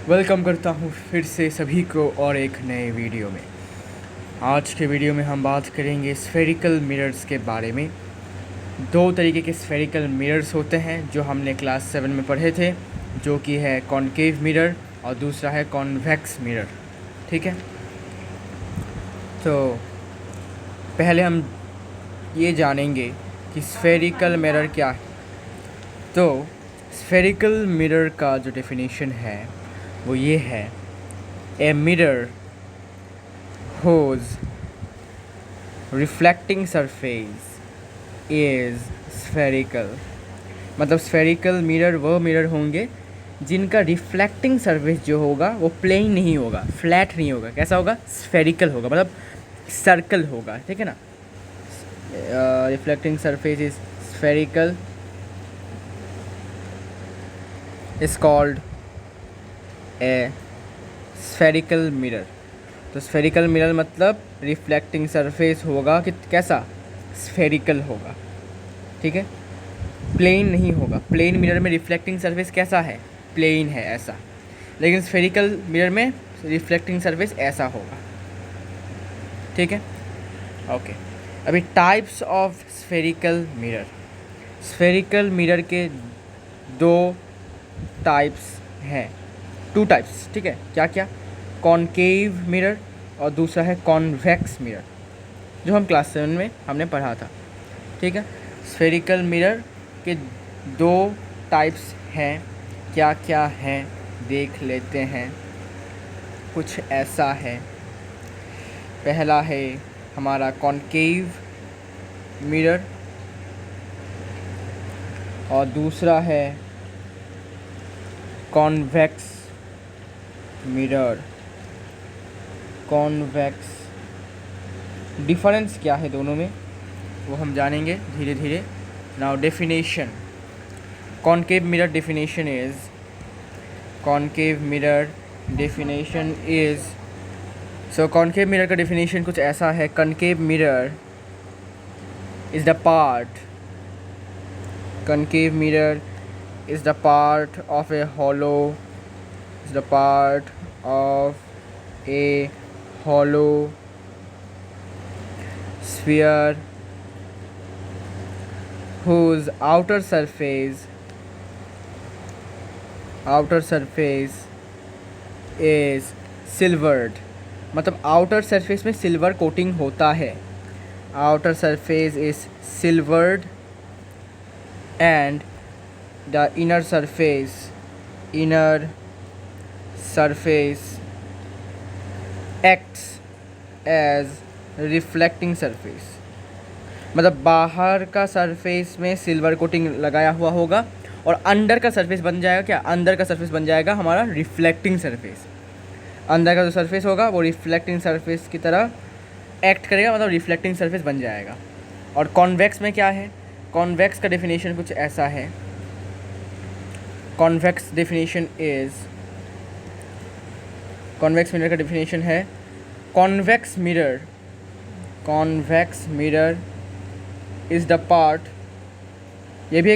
Welcome करता हूँ फिर से सभी को और एक नए वीडियो में। आज के वीडियो में हम बात करेंगे स्फेरिकल मिरर्स के बारे में। दो तरीके के स्फेरिकल मिरर्स होते हैं जो हमने क्लास 7 में पढ़े थे, जो कि है कॉनकेव मिरर और दूसरा है कॉन्वेक्स मिरर। ठीक है, तो पहले हम ये जानेंगे कि स्फेरिकल मिरर क्या है। तो स्फेरिकल मिरर का जो डेफिनेशन है वो ये है: a mirror whose reflecting surface is spherical। मतलब स्फेरिकल मिरर वो मिरर होंगे जिनका रिफ्लेक्टिंग सरफेस जो होगा वो प्लेन नहीं होगा, फ्लैट नहीं होगा। कैसा होगा? स्फेरिकल होगा, मतलब सर्कल होगा। ठीक है ना, reflecting surface is spherical is called a spherical mirror. तो स्फेरिकल मिरर मतलब रिफ्लेक्टिंग सरफेस होगा कि कैसा? स्फेरिकल होगा। ठीक है, प्लेन नहीं होगा। प्लेन मिरर में रिफ्लेक्टिंग सरफेस कैसा है? प्लेन है, ऐसा। लेकिन स्फेरिकल मिरर में रिफ्लेक्टिंग सरफेस ऐसा होगा। ठीक है, ओके। अभी types of spherical mirror. Spherical mirror के दो टाइप्स हैं, टू टाइप्स। ठीक है, क्या क्या? कॉनकेव मिरर और दूसरा है कॉन्वेक्स मिरर, जो हम क्लास 7 में हमने पढ़ा था। ठीक है, स्फेरिकल मिरर के दो टाइप्स हैं। क्या क्या हैं देख लेते हैं। कुछ ऐसा है, पहला है हमारा कॉनकेव मिरर और दूसरा है कॉन्वेक्स मिरर। कॉन्वेक्स, डिफरेंस क्या है दोनों में वो हम जानेंगे धीरे धीरे। Now definition. Concave mirror definition is, concave mirror definition is, so concave mirror का डेफिनेशन कुछ ऐसा है: concave mirror is the part, concave mirror is the part of a hollow, is the part of a hollow sphere whose outer surface is silvered। मतलब outer surface में silver coating होता है। Outer surface is silvered and the inner surface acts as reflecting surface। मतलब बाहर का surface में silver coating लगाया हुआ होगा और अंदर का सरफेस बन जाएगा क्या? अंदर का सरफेस बन जाएगा हमारा रिफ्लेक्टिंग सरफेस। अंदर का जो सरफेस होगा वो रिफ्लेक्टिंग सरफेस की तरह एक्ट करेगा, मतलब रिफ्लेक्टिंग सरफेस बन जाएगा। और कॉन्वेक्स में क्या है? कॉन्वेक्स का डेफिनेशन कुछ ऐसा है। Convex definition is, convex mirror का डेफिनेशन है: convex mirror is the part, ये भी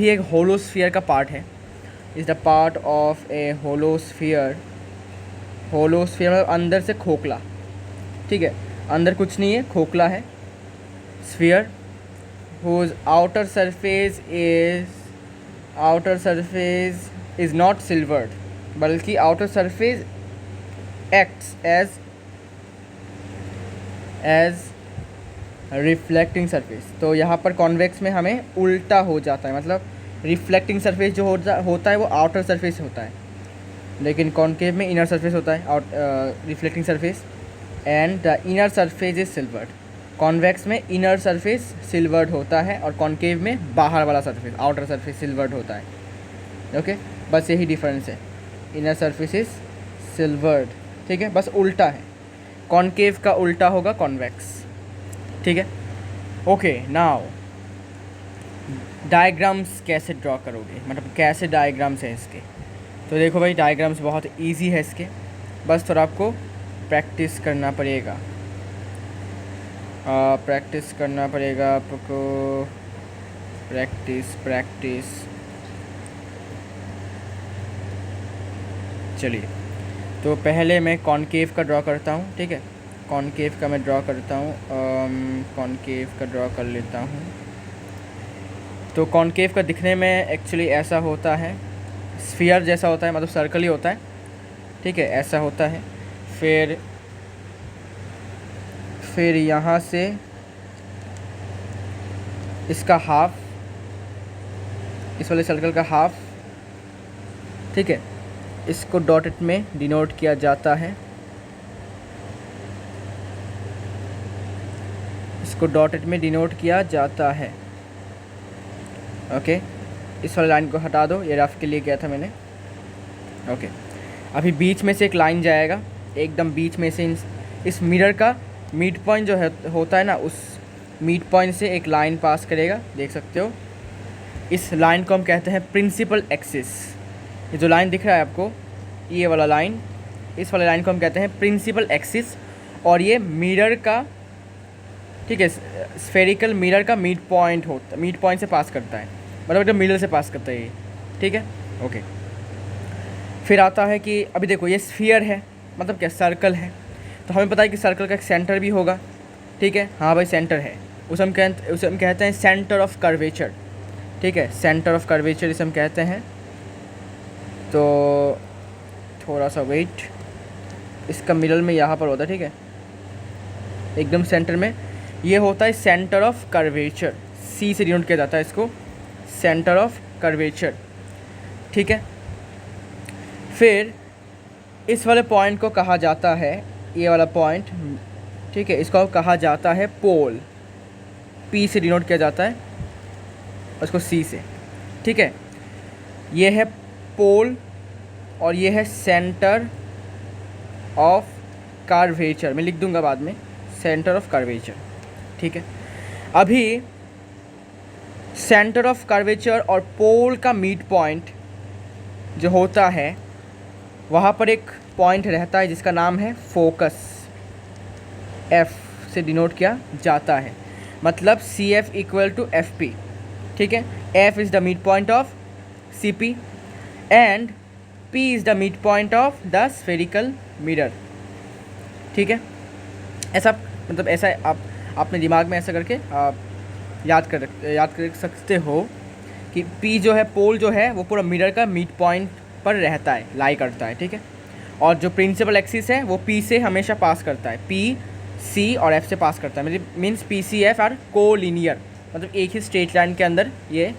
एक होलोस्फीयर का पार्ट है। Is the part of a होलोस्फीयर। होलोस्फीयर मतलब अंदर से खोखला। ठीक है, अंदर कुछ नहीं है, खोखला है। Sphere whose outer surface is not silvered, बल्कि outer surface acts as reflecting surface. तो यहाँ पर कॉन्वेक्स में हमें उल्टा हो जाता है, मतलब रिफ्लेक्टिंग सरफेस जो होता है वो आउटर सरफेस होता है, लेकिन कॉन्केव में इनर सरफेस होता है, reflecting surface, and the inner surface is silvered. Convex में इनर सरफेस सिल्वर्ड होता है और कॉन्केव में बाहर वाला सरफेस, आउटर सरफेस सिल्वर्ड होता है। ओके, बस यही डिफरेंस है। Inner surface is silvered. ठीक है, बस उल्टा है। कॉन्केव का उल्टा होगा कॉन्वेक्स। ठीक है, ओके। नाउ डायग्राम्स कैसे ड्रॉ करोगे, मतलब कैसे डायग्राम्स हैं इसके। तो देखो भाई, डायग्राम्स बहुत इजी है इसके, बस थोड़ा आपको प्रैक्टिस करना पड़ेगा। आपको प्रैक्टिस। चलिए, तो पहले मैं कॉनकेव का ड्रॉ करता हूँ, ठीक है। कॉनकेव का मैं ड्रॉ करता हूँ, कॉनकेव का ड्रॉ कर लेता हूँ। तो कॉनकेव का दिखने में एक्चुअली ऐसा होता है, स्फीयर जैसा होता है, मतलब सर्कल ही होता है, ठीक है, ऐसा होता है। फिर यहाँ से इसका हाफ, इस वाले सर्कल का हाफ, ठीक है, इसको डॉटेड में डिनोट किया जाता है, इसको डॉटेड में डिनोट किया जाता है। ओके, इस वाले लाइन को हटा दो, ये रफ के लिए किया था मैंने। ओके, अभी बीच में से एक लाइन जाएगा, एकदम बीच में से इस मिरर का मिड पॉइंट जो है होता है ना, उस मिड पॉइंट से एक लाइन पास करेगा, देख सकते हो। इस लाइन को हम कहते हैं प्रिंसिपल एक्सिस। ये जो लाइन दिख रहा है आपको, ये वाला लाइन, इस वाले लाइन को हम कहते हैं प्रिंसिपल एक्सिस। और ये मिरर का, ठीक है, स्फेरिकल मिरर का मिड पॉइंट होता, मिड पॉइंट से पास करता है, मतलब एकदम मिडल से पास करता है ये, ठीक है। ओके, फिर आता है कि अभी देखो ये स्फीयर है, मतलब क्या, सर्कल है, तो हमें पता है कि सर्कल का एक सेंटर भी होगा, ठीक है। हाँ भाई, सेंटर है, उसे हम कहते हैं सेंटर ऑफ कर्वेचर, ठीक है, सेंटर ऑफ कर्वेचर इसे हम कहते हैं। तो थोड़ा सा वेट, इसका मिडल में यहाँ पर होता है, ठीक है, एकदम सेंटर में ये होता है सेंटर ऑफ कर्वेचर, सी से डिनोट किया जाता है इसको, सेंटर ऑफ कर्वेचर, ठीक है। फिर इस वाले पॉइंट को कहा जाता है, ये वाला पॉइंट, ठीक है, इसको कहा जाता है पोल, पी से डिनोट किया जाता है, उसको सी से, ठीक है। ये है पोल और ये है सेंटर ऑफ कर्वेचर, मैं लिख दूंगा बाद में, सेंटर ऑफ कर्वेचर, ठीक है। अभी सेंटर ऑफ कर्वेचर और पोल का मिड पॉइंट जो होता है, वहाँ पर एक पॉइंट रहता है जिसका नाम है फोकस, एफ से डिनोट किया जाता है, मतलब C F equal to F P, ठीक है। F is the mid point of C P and P is the mid point of the spherical mirror, ठीक है। ऐसा, मतलब ऐसा आप अपने दिमाग में ऐसा करके आप याद कर सकते हो कि P जो है, पोल जो है, वो पूरा मिरर का मिड पॉइंट पर रहता है, लाई करता है, ठीक है। और जो प्रिंसिपल एक्सिस है वो P से हमेशा पास करता है, P, C और F से पास करता है, मतलब means P, C, F are collinear, मतलब एक ही स्ट्रेट लाइन के अंदर ये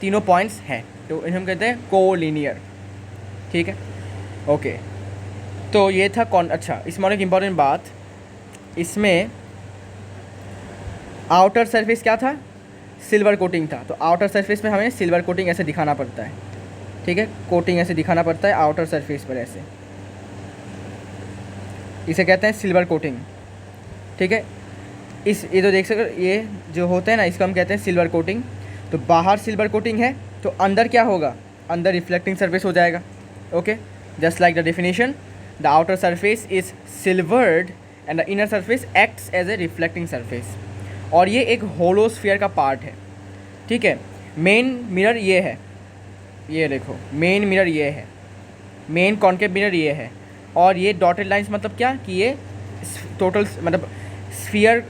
तीनों पॉइंट्स हैं, तो इन्हें हम कहते हैं को लीनियर, ठीक है। ओके, तो ये था अच्छा, इसमें एक इम्पॉर्टेंट बात, इसमें आउटर सरफेस क्या था, सिल्वर कोटिंग था, तो आउटर सरफेस में हमें सिल्वर कोटिंग ऐसे दिखाना पड़ता है, ठीक है, कोटिंग ऐसे दिखाना पड़ता है आउटर सरफेस पर ऐसे, इसे कहते हैं सिल्वर कोटिंग, ठीक है। ये तो देख सकते, ये जो होते हैं ना, इसको हम कहते हैं सिल्वर कोटिंग। तो बाहर सिल्वर कोटिंग है, तो अंदर क्या होगा, अंदर रिफ्लेक्टिंग सरफेस हो जाएगा, okay. Just like the definition, the outer surface is silvered and the inner surface acts as a reflecting surface. और ये एक होलो स्फीयर का पार्ट है, ठीक है। मेन मिरर ये है, ये देखो मेन मिरर ये है, मेन कॉन्केव मिरर ये है, और ये डॉटेड लाइंस मतलब क्या, कि ये टोटल, मतलब स्फीयर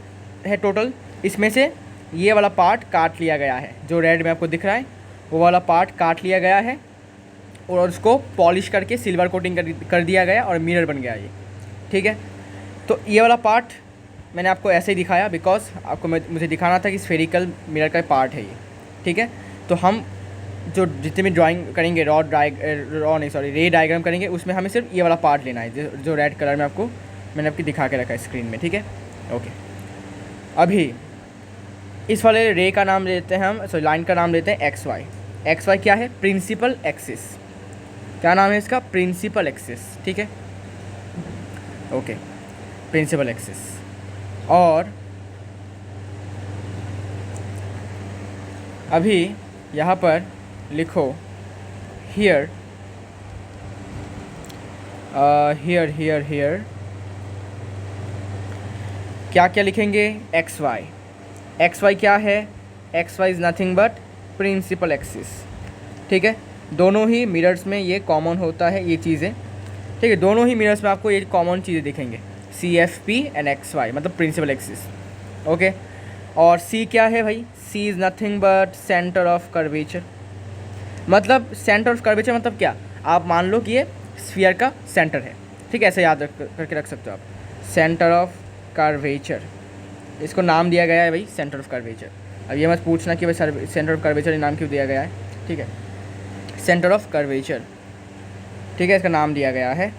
है टोटल, इसमें से ये वाला पार्ट काट लिया गया है, जो रेड में आपको दिख रहा है वो वाला पार्ट काट लिया गया है और उसको पॉलिश करके सिल्वर कोटिंग कर दिया गया और मिरर बन गया ये, ठीक है। तो ये वाला पार्ट मैंने आपको ऐसे ही दिखाया बिकॉज आपको मुझे दिखाना था कि स्फेरिकल मिरर का पार्ट है ये, ठीक है। तो हम जो जितने भी ड्राइंग करेंगे, रे डायग्राम करेंगे, उसमें हमें सिर्फ ये वाला पार्ट लेना है जो रेड कलर में मैंने आपकी दिखा के रखा है स्क्रीन में, ठीक है। ओके, अभी इस वाले रे का नाम लेते हैं हम, सॉरी लाइन का नाम लेते हैं एक्स वाई। एक्स वाई क्या है, प्रिंसिपल एक्सिस, क्या नाम है इसका, प्रिंसिपल एक्सिस, ठीक है। Okay, principal axis. और अभी यहाँ पर लिखो हियर, हियर क्या क्या लिखेंगे, एक्स वाई। एक्स वाई क्या है, X Y is nothing but principal axis, ठीक है। दोनों ही मिरर्स में ये कॉमन होता है ये चीज़ें, ठीक है, दोनों ही मिरर्स में आपको ये कॉमन चीज़ें दिखेंगे, CFP एंड XY मतलब प्रिंसिपल एक्सिस। ओके, और C क्या है भाई? C is nothing but centre of curvature. मतलब सेंटर ऑफ कर्वेचर मतलब क्या? आप मान लो कि ये स्फीयर का सेंटर है, ठीक है, ऐसे याद करके रख सकते हो आप, सेंटर ऑफ कर्वेचर। इसको नाम दिया गया है भाई सेंटर ऑफ कर्वेचर। अब ये मत पूछना कि भाई सेंटर ऑफ कर्वेचर नाम क्यों दिया गया है, ठीक है, सेंटर ऑफ कर्वेचर, ठीक है, इसका नाम दिया गया है।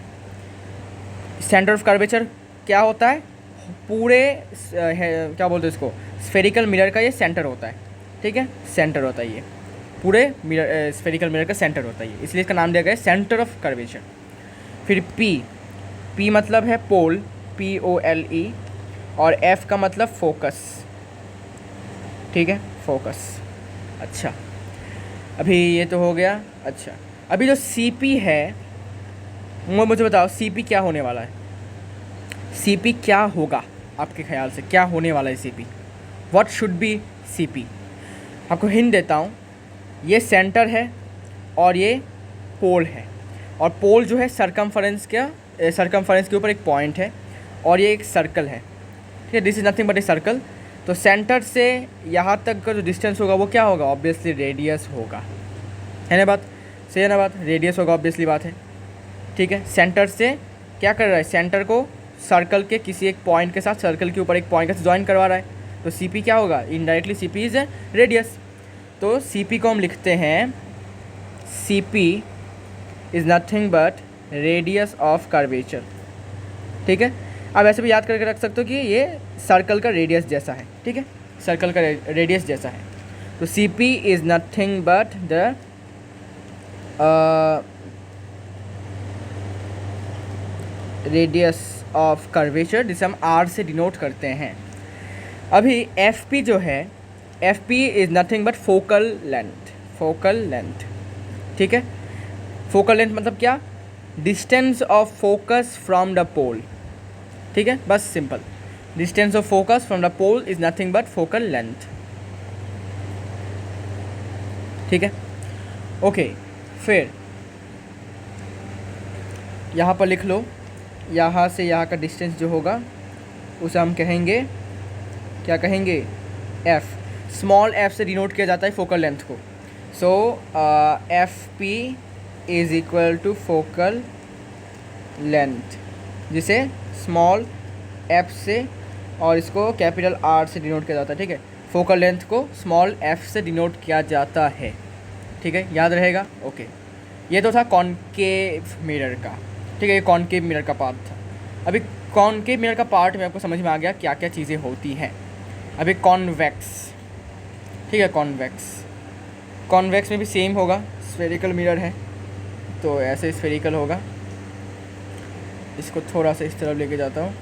सेंटर ऑफ कर्वेचर क्या होता है? पूरे क्या बोलते हैं इसको, स्फेरिकल मिरर का ये सेंटर होता है, ठीक है, सेंटर होता है ये, पूरे मिरर स्फेरिकल मिरर का सेंटर होता है ये, इसलिए इसका नाम दिया गया है सेंटर ऑफ कर्वेचर। फिर P मतलब है पोल, POLE, और F का मतलब फोकस, ठीक है, फोकस। अच्छा, अभी ये तो हो गया। अच्छा, अभी जो CP है, मुझे बताओ CP क्या होने वाला है? CP क्या होगा आपके ख्याल से, क्या होने वाला है CP? What should be CP? आपको हिंट देता हूँ, ये सेंटर है और ये पोल है, और पोल जो है सरकमफरेंस के ऊपर एक पॉइंट है, और ये एक सर्कल है, ठीक है, this is nothing but a circle. तो सेंटर से यहाँ तक का जो डिस्टेंस होगा वो क्या होगा? ऑब्वियसली रेडियस होगा, है ना बात? सही है ना बात? रेडियस होगा, ऑब्वियसली बात है, ठीक है। सेंटर से क्या कर रहा है? सेंटर को सर्कल के किसी एक पॉइंट के साथ, सर्कल के ऊपर एक पॉइंट के साथ ज्वाइन करवा रहा है, तो CP क्या होगा? Indirectly CP is radius. तो CP को हम लिखते हैं, CP is nothing but radius of curvature, ठीक है। अब ऐसे भी याद करके रख सकते हो कि ये सर्कल का रेडियस जैसा है, ठीक है, सर्कल का रेडियस जैसा है। तो CP is nothing but the radius of curvature, जिसे हम R से डिनोट करते हैं। अभी FP जो है, FP is nothing but focal length, ठीक है। फोकल लेंथ मतलब क्या? Distance of focus from the pole, ठीक है, बस simple, distance of focus from the pole is nothing but focal length, ठीक है। ओके, फिर यहाँ पर लिख लो, यहाँ से यहाँ का डिस्टेंस जो होगा उसे हम कहेंगे, क्या कहेंगे? F। स्मॉल f से डिनोट किया जाता है फोकल लेंथ को। So FP is equal to focal length, जिसे स्मॉल f से और इसको कैपिटल R से डिनोट किया जाता है, ठीक है। फोकल लेंथ को स्मॉल f से डिनोट किया जाता है, ठीक है, याद रहेगा। ओके, ये तो था कॉनकेव मिरर का, ठीक है, ये कॉनकेव मिरर का पार्ट था। अभी कॉनकेव मिरर का पार्ट में आपको समझ में आ गया क्या क्या चीज़ें होती हैं। अभी कॉन्वेक्स, ठीक है, कॉन्वेक्स में भी सेम होगा, स्फेरिकल मिरर है तो ऐसे स्फेरिकल होगा। इसको थोड़ा सा इस तरफ लेके जाता हूँ,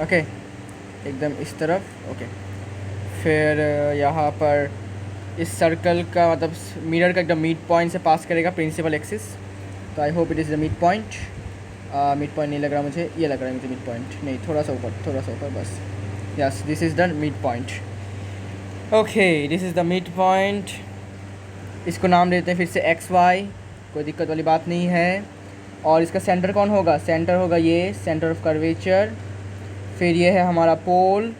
ओके, एकदम इस तरफ, ओके। फिर यहाँ पर इस सर्कल का मतलब मिरर का एकदम मिड पॉइंट से पास करेगा प्रिंसिपल एक्सिस, तो I hope it is the mid point. Mid point नहीं लग रहा मुझे, ये लग रहा है मुझे मिड पॉइंट, नहीं, थोड़ा सा ऊपर बस, yes, this is the mid point, okay, this is the mid point. इसको नाम देते हैं फिर से XY, कोई दिक्कत वाली बात नहीं है। और इसका सेंटर कौन होगा? सेंटर होगा ये सेंटर ऑफ कर्वेचर। फिर ये है हमारा पोल,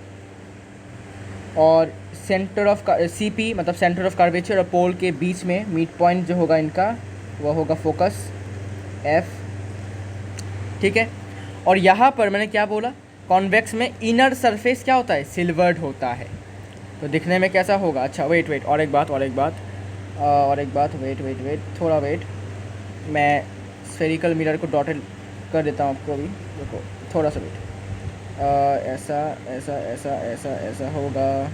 और सेंटर ऑफ CP मतलब सेंटर ऑफ कर्वेचर और पोल के बीच में मिड पॉइंट जो होगा इनका वो होगा फोकस F, ठीक है। और यहाँ पर मैंने क्या बोला? कॉन्वेक्स में इनर सरफेस क्या होता है? सिल्वर्ड होता है, तो दिखने में कैसा होगा? अच्छा, वेट, और एक बात, वेट, थोड़ा वेट, मैं स्फेरिकल मिरर को डॉटेड कर देता हूँ आपको अभी, देखो, थोड़ा सा वेट। ऐसा होगा,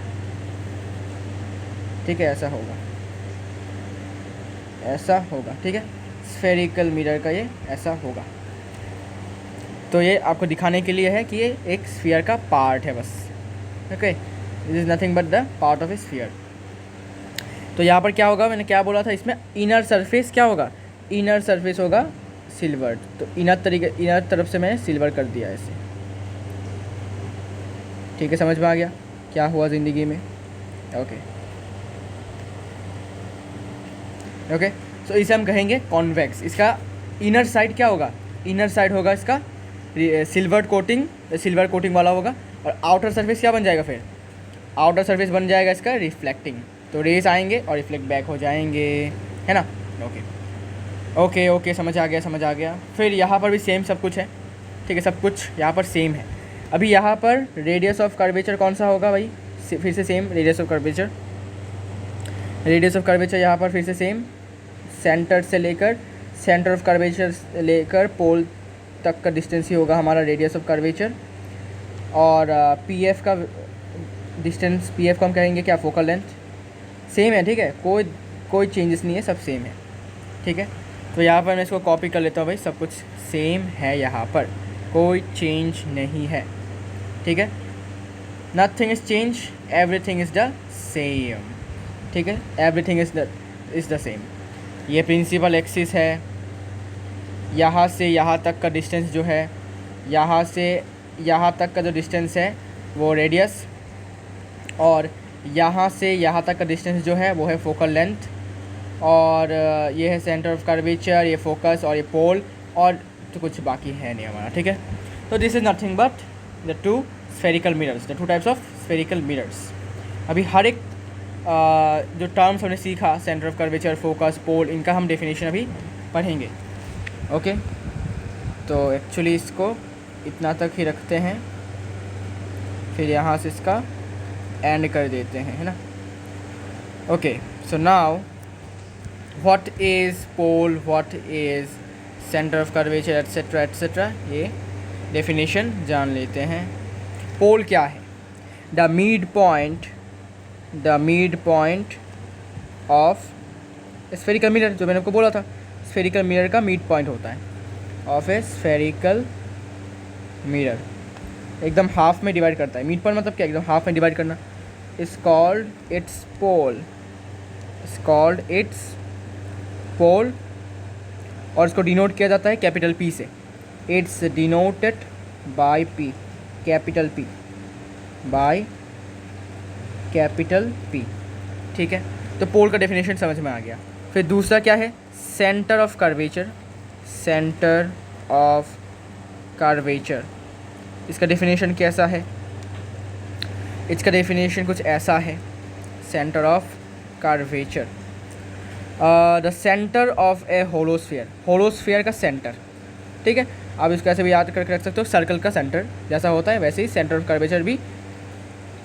ठीक है, ऐसा होगा, ठीक है, स्फेरिकल मिरर का ये ऐसा होगा। तो ये आपको दिखाने के लिए है कि ये एक स्फीयर का पार्ट है बस, okay, this is nothing but the part of A sphere. तो यहाँ पर क्या होगा? मैंने क्या बोला था? इसमें इनर सरफेस क्या होगा? इनर सरफेस होगा सिल्वर्ड, तो इनर तरफ से मैंने सिल्वर कर दिया ऐसे, ठीक है, समझ में आ गया क्या हुआ ज़िंदगी में? ओके, सो इसे हम कहेंगे कॉन्वेक्स। इसका इनर साइड क्या होगा, इनर साइड होगा इसका सिल्वर कोटिंग वाला होगा, और आउटर सरफेस क्या बन जाएगा फिर, आउटर सरफेस बन जाएगा इसका रिफ्लेक्टिंग। तो रेस आएंगे और रिफ्लेक्ट बैक हो जाएंगे, है ना। ओके ओके ओके, समझ आ गया। फिर यहाँ पर भी सेम सब कुछ है, ठीक है, सब कुछ यहाँ पर सेम है। अभी यहाँ पर रेडियस ऑफ कर्वेचर कौन सा होगा भाई, फिर से सेम रेडियस ऑफ कर्वेचर यहाँ पर फिर से सेम, सेंटर से लेकर सेंटर ऑफ कर्वेचर लेकर पोल तक का डिस्टेंस ही होगा हमारा रेडियस ऑफ कर्वेचर। और पी एफ का डिस्टेंस, पी एफ को हम कहेंगे क्या, फोकल लेंथ, सेम है, ठीक है, कोई चेंजेस नहीं है, सब सेम है, ठीक है। तो यहाँ पर मैं इसको कॉपी कर लेता हूँ भाई, सब कुछ सेम है, यहाँ पर कोई चेंज नहीं है, ठीक है। Nothing is change, everything is the same, ठीक है, एवरीथिंग इज़ द सेम। ये प्रिंसिपल एक्सिस है, यहाँ से यहाँ तक का डिस्टेंस जो है, यहाँ से यहाँ तक का जो डिस्टेंस है वो रेडियस, और यहाँ से यहाँ तक का डिस्टेंस जो है वो है फोकल लेंथ, और ये है सेंटर ऑफ कर्वेचर, ये फोकस और ये पोल, और तो कुछ बाकी है नहीं हमारा, ठीक है। तो this is nothing but the two spherical mirrors, the two types of spherical mirrors. अभी हर एक जो टर्म्स हमने सीखा, सेंटर ऑफ कर्वेचर, फोकस, पोल, इनका हम डेफिनेशन अभी पढ़ेंगे, ओके। तो एक्चुअली इसको इतना तक ही रखते हैं, फिर यहाँ से इसका एंड कर देते हैं, है ना। Okay, so now what is pole, what is centre of curvature, etcetera etcetera, ये डेफिनेशन जान लेते हैं। पोल क्या है, the mid point of spherical mirror, जो मैंने आपको बोला था, स्फेरिकल मिरर का मिड पॉइंट होता है ऑफ ए स्फेरिकल मिरर, एकदम हाफ में डिवाइड करता है। मिड पॉइंट मतलब क्या, एकदम हाफ में डिवाइड करना। इज कॉल्ड इट्स पोल, और इसको डिनोट किया जाता है कैपिटल पी से। It's denoted by P, capital P, by capital P, ठीक है। तो पोल का डेफिनेशन समझ में आ गया। फिर दूसरा क्या है, सेंटर ऑफ कर्वेचर। इसका डेफिनेशन कैसा है, इसका डेफिनेशन कुछ ऐसा है, centre of curvature, the centre of a hollow sphere का सेंटर, ठीक है। आप इसको ऐसे भी याद करके रख सकते हो, सर्कल का सेंटर जैसा होता है वैसे ही सेंटर ऑफ कर्वेचर भी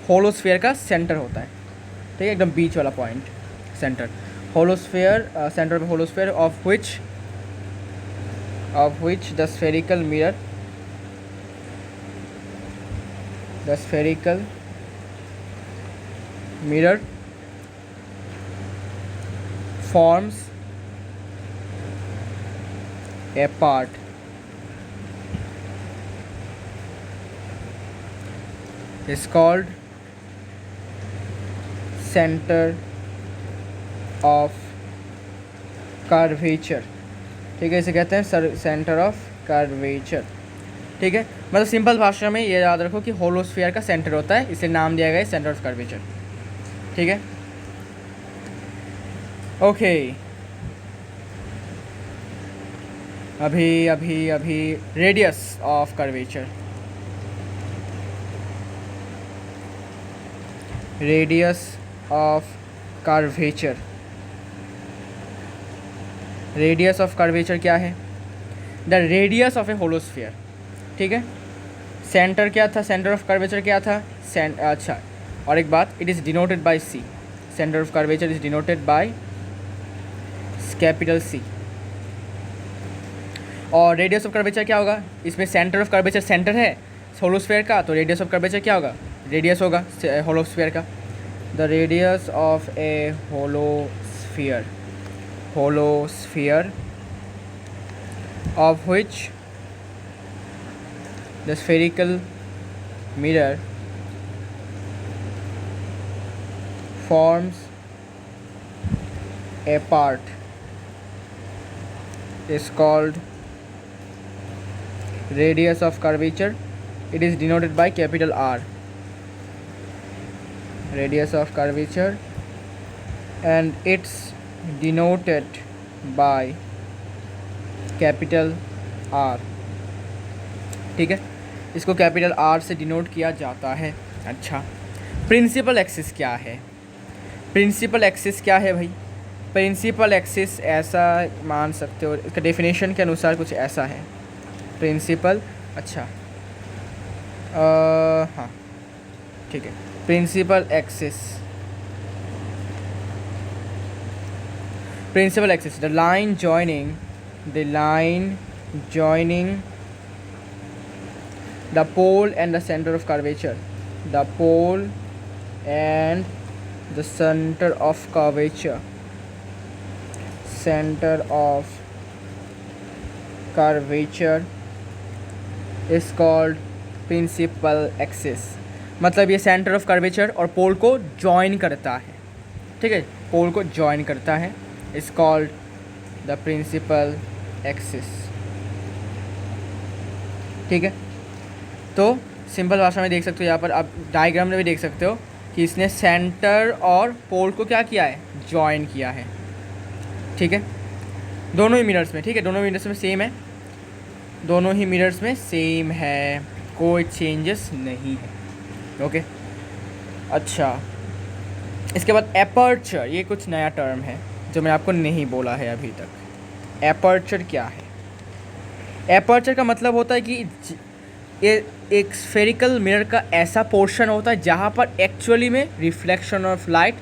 होलोस्फीयर का सेंटर होता है, ठीक है, एकदम बीच वाला point, centre, hollow sphere, centre of hollow sphere of which the spherical mirror forms a part is called center of curvature, ठीक है, इसे कहते हैं सेंटर ऑफ कर्वेचर, ठीक है। मतलब सिंपल भाषा में ये याद रखो कि होलोस्फीयर का सेंटर होता है, इसे नाम दिया गया है सेंटर ऑफ कर्वेचर, ठीक है। ओके, अभी radius of curvature, radius of curvature क्या है, द रेडियस ऑफ ए होलोस्फीयर, ठीक है। सेंटर क्या था, सेंटर ऑफ कर्वेचर क्या था, अच्छा, और एक बात, it is denoted by C, centre of curvature is denoted by capital C. और रेडियस ऑफ कर्वेचर क्या होगा, इसमें सेंटर ऑफ कर्वेचर सेंटर है होलोस्फीयर का, तो रेडियस ऑफ कर्वेचर क्या होगा, रेडियस होगा होलोस्फीयर का। The radius of a hollow sphere of which the spherical mirror forms a part is called radius of curvature. It is denoted by capital R, radius of curvature, and it's denoted by capital R, ठीक है, इसको capital R से denote किया जाता है। अच्छा, principal axis क्या है? प्रिंसिपल एक्सिस क्या है भाई? प्रिंसिपल एक्सिस ऐसा मान सकते हो, इसका डेफिनेशन के अनुसार कुछ ऐसा है प्रिंसिपल। अच्छा हाँ ठीक है, principal axis, principal axis the line joining the pole and the center of curvature, the pole and the center of curvature, center of curvature is called principal axis। मतलब ये सेंटर ऑफ कर्वेचर और पोल को join करता है, ठीक है, पोल को join करता है, is called the principal axis, ठीक है। तो सिंपल भाषा में देख सकते हो, यहाँ पर आप डायग्राम में भी देख सकते हो कि इसने सेंटर और पोल को क्या किया है, जॉइन किया है, ठीक है, दोनों ही मिरर्स में, ठीक है, दोनों मिरर्स में सेम है, दोनों ही मिरर्स में सेम है, कोई चेंजेस नहीं है, ओके। अच्छा, इसके बाद एपर्चर, ये कुछ नया टर्म है जो मैं आपको नहीं बोला है अभी तक। एपर्चर क्या है? एपर्चर का मतलब होता है कि ये एक स्फेरिकल मिरर का ऐसा पोर्शन होता है जहाँ पर एक्चुअली में रिफ्लेक्शन ऑफ लाइट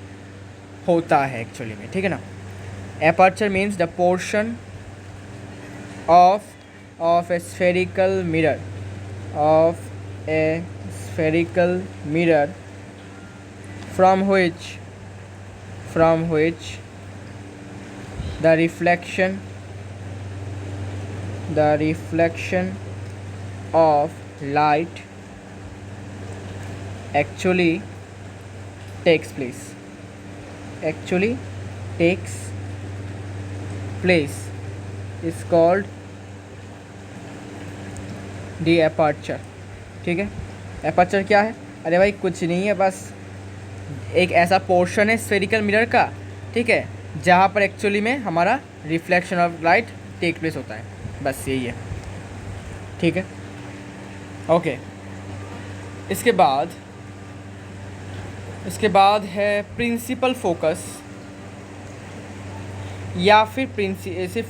होता है एक्चुअली में, ठीक है ना। Aperture means the portion of a spherical mirror, of A spherical mirror from which the reflection of light actually takes place is called the aperture, ठीक है। एपर्चर क्या है? अरे भाई कुछ नहीं है, बस एक ऐसा पोर्शन है स्फेरिकल मिरर का, ठीक है, जहाँ पर एक्चुअली में हमारा reflection of light take place होता है, बस यही है, ठीक है, ओके। इसके बाद है प्रिंसिपल फोकस या फिर प्रिंसिपल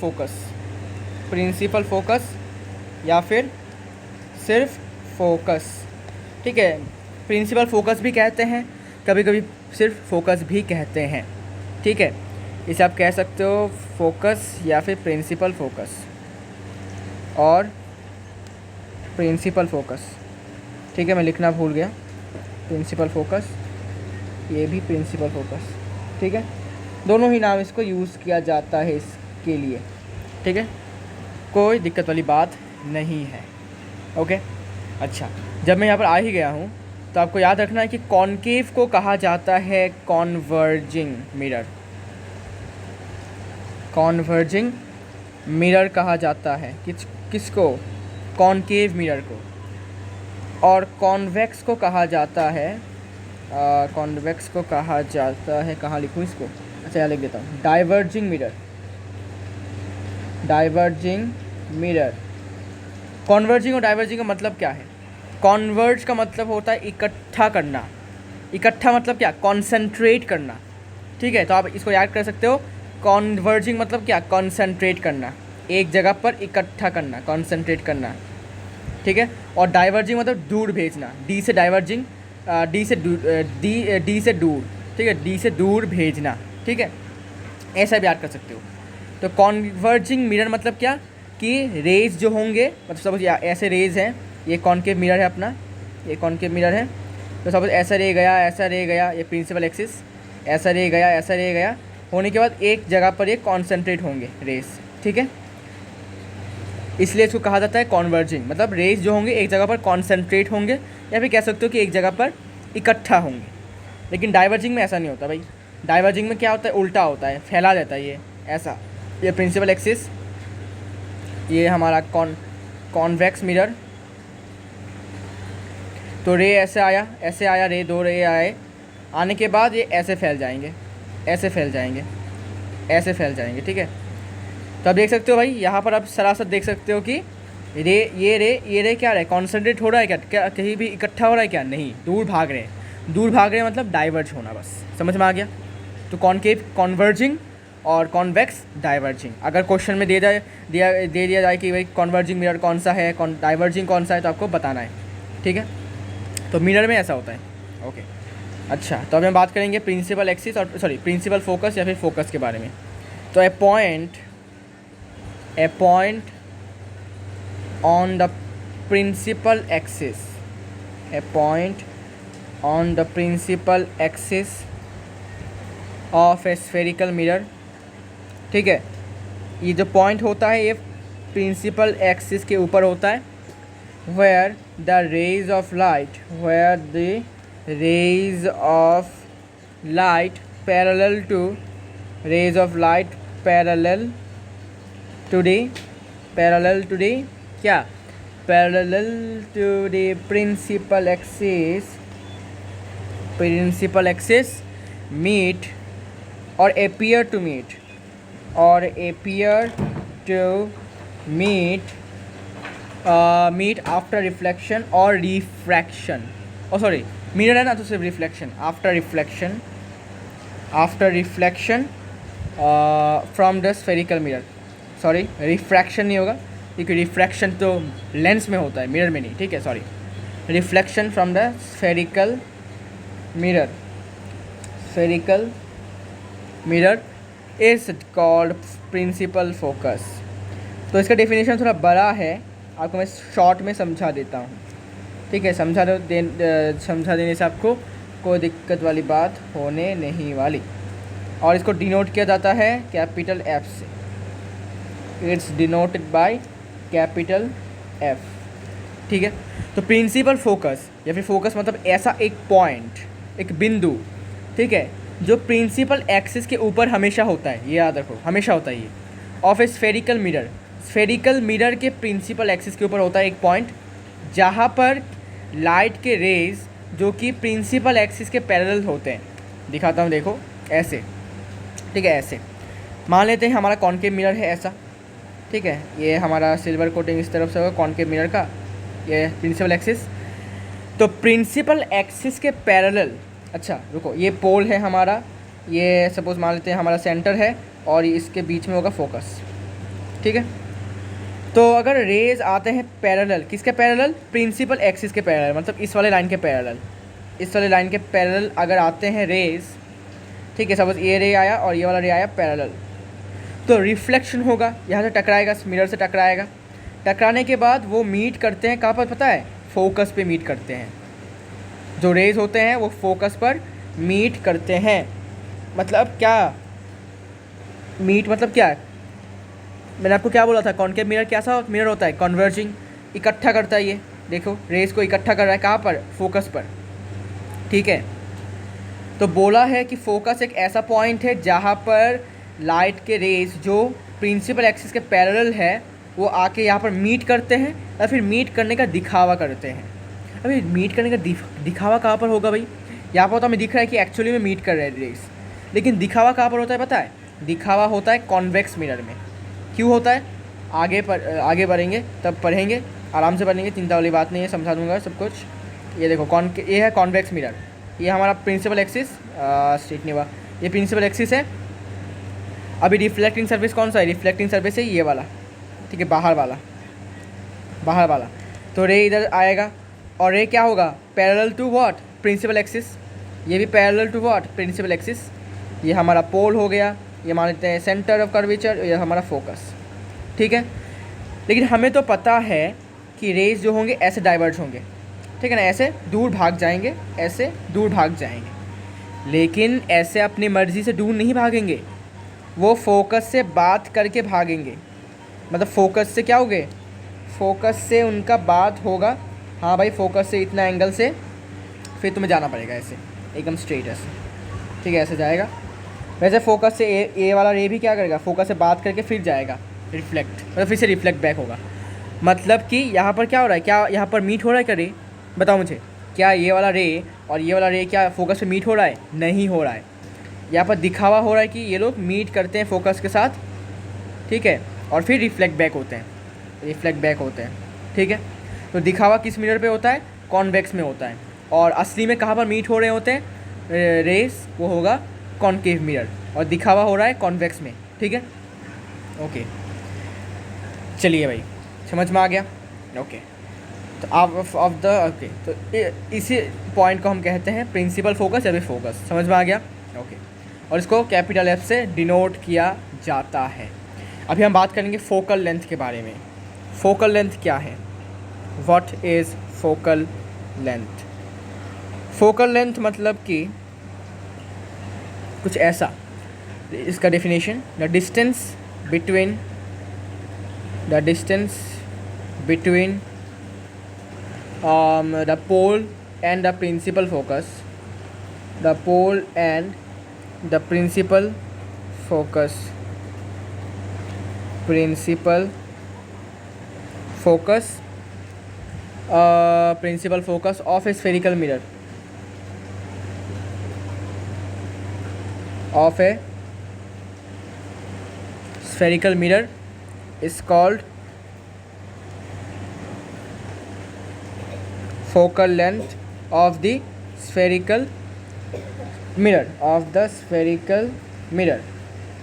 फोकस या फिर सिर्फ फोकस, ठीक है। प्रिंसिपल फोकस भी कहते हैं, कभी कभी सिर्फ फोकस भी कहते हैं, ठीक है। इसे आप कह सकते हो फोकस या फिर प्रिंसिपल फोकस और प्रिंसिपल फोकस, ठीक है, मैं लिखना भूल गया, प्रिंसिपल फोकस, ये भी प्रिंसिपल फोकस, ठीक है, दोनों ही नाम इसको यूज़ किया जाता है इसके लिए, ठीक है, कोई दिक्कत वाली बात नहीं है, ओके। अच्छा, जब मैं यहाँ पर आ ही गया हूँ तो आपको याद रखना है कि कॉनकेव को कहा जाता है कॉन्वर्जिंग मिरर, कॉन्वर्जिंग मिरर कहा जाता है किसको? कॉनकेव मिरर को। और कॉन्वेक्स को कहा जाता है, कॉन्वेक्स को कहा जाता है, कहाँ लिखूँ इसको, अच्छा यहाँ लिख देता हूँ, diverging mirror, diverging mirror. Converging और डाइवर्जिंग का मतलब क्या है? कॉन्वर्ज का मतलब होता है इकट्ठा करना, इकट्ठा मतलब क्या? कॉन्सेंट्रेट करना, ठीक है, तो आप इसको याद कर सकते हो। कॉन्वर्जिंग मतलब क्या? कॉन्सेंट्रेट करना, एक जगह पर इकट्ठा करना, कॉन्सेंट्रेट करना, ठीक है। और डाइवर्जिंग मतलब दूर भेजना, डी से डाइवर्जिंग, डी से दूर, ठीक है, डी से दूर भेजना, ठीक है, ऐसा भी याद कर सकते हो। तो कॉन्वर्जिंग मिरर मतलब क्या कि रेज जो होंगे, मतलब सपोज ऐसे रेज हैं, ये कॉनकेव मिरर है अपना, ये कॉनकेव मिरर है, तो सपोज ऐसा रे गया, ऐसा रे गया, ये प्रिंसिपल एक्सिस, ऐसा रे गया, ऐसा रे गया, होने के बाद एक जगह पर ये कॉन्सेंट्रेट होंगे रेज, ठीक है, इसलिए इसको कहा जाता है कॉन्वर्जिंग, मतलब रेज जो होंगे एक जगह पर कॉन्सेंट्रेट होंगे, या फिर कह सकते हो कि एक जगह पर इकट्ठा होंगे। लेकिन डाइवर्जिंग में ऐसा नहीं होता भाई, डाइवर्जिंग में क्या होता है? उल्टा होता है, फैला जाता है ये ऐसा। ये प्रिंसिपल एक्सिस, ये हमारा कॉन्वेक्स मिरर, तो रे ऐसे आया, ऐसे आया, रे दो रे आए, आने के बाद ये ऐसे फैल जाएंगे, ऐसे फैल जाएंगे, ऐसे फैल जाएंगे, ठीक है। तो आप देख सकते हो भाई, यहाँ पर आप सरासर देख सकते हो कि ये रे क्या है, कॉन्सेंट्रेट हो रहा है क्या कहीं भी इकट्ठा हो रहा है क्या, नहीं, दूर भाग रहे हैं। दूर भाग रहे हैं मतलब डाइवर्ज होना, बस समझ में आ गया। तो कॉनकेव कॉन्वर्जिंग और कॉन्वेक्स डाइवर्जिंग। अगर क्वेश्चन में दे दिया जाए कि भाई कॉन्वर्जिंग मिरर कौन सा है, डाइवर्जिंग कौन सा है, तो आपको बताना है, ठीक है। तो मिरर में ऐसा होता है, ओके। अच्छा, तो अब हम बात करेंगे प्रिंसिपल एक्सिस और प्रिंसिपल फोकस या फिर फोकस के बारे में। तो a point on the principal axis, a point on the principal axis of a spherical mirror, ठीक है। ये जो पॉइंट होता है ये प्रिंसिपल एक्सिस के ऊपर होता है। Where the rays of light, where the rays of light parallel to, rays of light parallel to the क्या, parallel to the principal axis meet और appear to meet after reflection or refraction, mirror है ना तो सिर्फ reflection, after reflection from the spherical mirror, refraction नहीं होगा क्योंकि refraction तो लेंस में होता है, मिरर में नहीं, ठीक है, reflection from the spherical mirror is called principal focus. तो इसका डेफिनेशन थोड़ा बड़ा है, आपको मैं शॉर्ट में समझा देता हूँ, ठीक है। समझा देने से आपको कोई दिक्कत वाली बात होने नहीं वाली। और इसको डिनोट किया जाता है कैपिटल एफ से, it's denoted by capital F, ठीक है। तो प्रिंसिपल फोकस या फिर फोकस मतलब ऐसा एक पॉइंट, एक बिंदु, ठीक है, जो प्रिंसिपल एक्सिस के ऊपर हमेशा होता है, ये याद रखो, हमेशा होता है ये, ऑफ ए स्फेरिकल मिरर के प्रिंसिपल एक्सिस के ऊपर होता है एक पॉइंट, जहाँ पर लाइट के रेज जो कि प्रिंसिपल एक्सिस के पैरेलल होते हैं। दिखाता हूँ, देखो ऐसे, ठीक है, ऐसे मान लेते हैं हमारा कॉनकेव मिरर है ऐसा, ठीक है, ये हमारा सिल्वर कोटिंग इस तरफ से होगा कॉनकेव मिरर का, ये प्रिंसिपल एक्सिस। तो प्रिंसिपल एक्सिस के पैरेलल, अच्छा रुको, ये पोल है हमारा, ये सपोज मान लेते हैं हमारा सेंटर है और इसके बीच में होगा फोकस, ठीक है। तो अगर रेज आते हैं पैरेलल, किसके पैरेलल, प्रिंसिपल एक्सिस के पैरेलल, मतलब इस वाले लाइन के पैरेलल, अगर आते हैं रेज, ठीक है, सपोज ये रे आया और ये वाला रे आया पैरेलल, तो रिफ्लेक्शन होगा, यहाँ से टकराएगा, मिरर से टकराएगा, टकराने के बाद वो मीट करते हैं कहाँ पर पता है, फोकस पे मीट करते हैं। जो रेज होते हैं वो फोकस पर मीट करते हैं। मतलब क्या मीट, मतलब क्या है, मैंने आपको क्या बोला था, कॉनकेव मिरर कैसा मिरर होता है, कन्वर्जिंग, इकट्ठा करता है, ये देखो रेज को इकट्ठा कर रहा है कहाँ पर, फोकस पर, ठीक है। तो बोला है कि फोकस एक ऐसा पॉइंट है जहाँ पर लाइट के रेज जो प्रिंसिपल एक्सिस के पैरेलल है वो आके यहाँ पर मीट करते हैं या फिर मीट करने का दिखावा करते हैं। अभी मीट करने का दिखावा कहाँ पर होगा भाई, यहाँ पर तो हमें दिख रहा है कि एक्चुअली में मीट कर रहे हैं रेज, लेकिन दिखावा कहाँ पर होता है पता है, दिखावा होता है कॉन्वेक्स मिरर में। क्यों होता है, आगे बढ़ेंगे तब पढ़ेंगे, आराम से पढ़ेंगे, चिंता वाली बात नहीं है, समझा दूंगा सब कुछ। ये देखो ये है कॉन्वेक्स मिरर, ये हमारा प्रिंसिपल एक्सिस, स्ट्रेट नहीं हुआ, ये प्रिंसिपल एक्सिस है। अभी रिफ्लेक्टिंग सर्फेस कौन सा है, रिफ्लेक्टिंग सर्फेस है ये वाला, ठीक है, बाहर वाला। तो रे इधर आएगा और रे क्या होगा, parallel to what, principal axis, ये भी parallel to what, principal axis. ये हमारा पोल हो गया, ये मान लेते हैं सेंटर ऑफ कर्वेचर, ये हमारा फोकस, ठीक है। लेकिन हमें तो पता है कि रेज जो होंगे ऐसे डाइवर्ज होंगे, ठीक है ना, ऐसे दूर भाग जाएंगे, लेकिन ऐसे अपनी मर्ज़ी से दूर नहीं भागेंगे, वो फोकस से बात करके भागेंगे। मतलब फोकस से क्या होगे, फोकस से उनका बात होगा, हाँ भाई फोकस से इतना एंगल से, फिर तुम्हें जाना पड़ेगा ऐसे एकदम स्ट्रेट ऐसे, ठीक है, ऐसे जाएगा। वैसे फोकस से ए वाला रे भी क्या करेगा, फोकस से बात करके फिर जाएगा रिफ्लेक्ट, मतलब फिर से रिफ्लेक्ट बैक होगा। मतलब कि यहाँ पर क्या हो रहा है, क्या यहाँ पर मीट हो रहा है क्या रे, बताओ मुझे, क्या ये वाला रे और ये वाला रे क्या फोकस पे मीट हो रहा है, नहीं हो रहा है। यहाँ पर दिखावा हो रहा है कि ये लोग मीट करते हैं फोकस के साथ, ठीक है, और फिर रिफ्लेक्ट बैक होते हैं, ठीक है। तो दिखावा किस मिरर पे होता है? कॉन्वेक्स में होता है। और असली में कहाँ पर मीट हो रहे होते हैं रेस? वो होगा कॉनकेव मिरर, और दिखावा हो रहा है कॉन्वेक्स में, ठीक है। ओके, चलिए भाई, समझ में आ गया? ओके, तो ऑफ द ओके, तो इसी पॉइंट को हम कहते हैं प्रिंसिपल फोकस या फिर फोकस। समझ में आ गया? ओके, और इसको कैपिटल एफ से डिनोट किया जाता है। अभी हम बात करेंगे फोकल लेंथ के बारे में। फोकल लेंथ क्या है? What is focal length? Focal length मतलब कि कुछ ऐसा, इसका definition, the distance between the pole and the principal focus, the pole and the principal focus of a spherical mirror, is called focal length of the spherical mirror,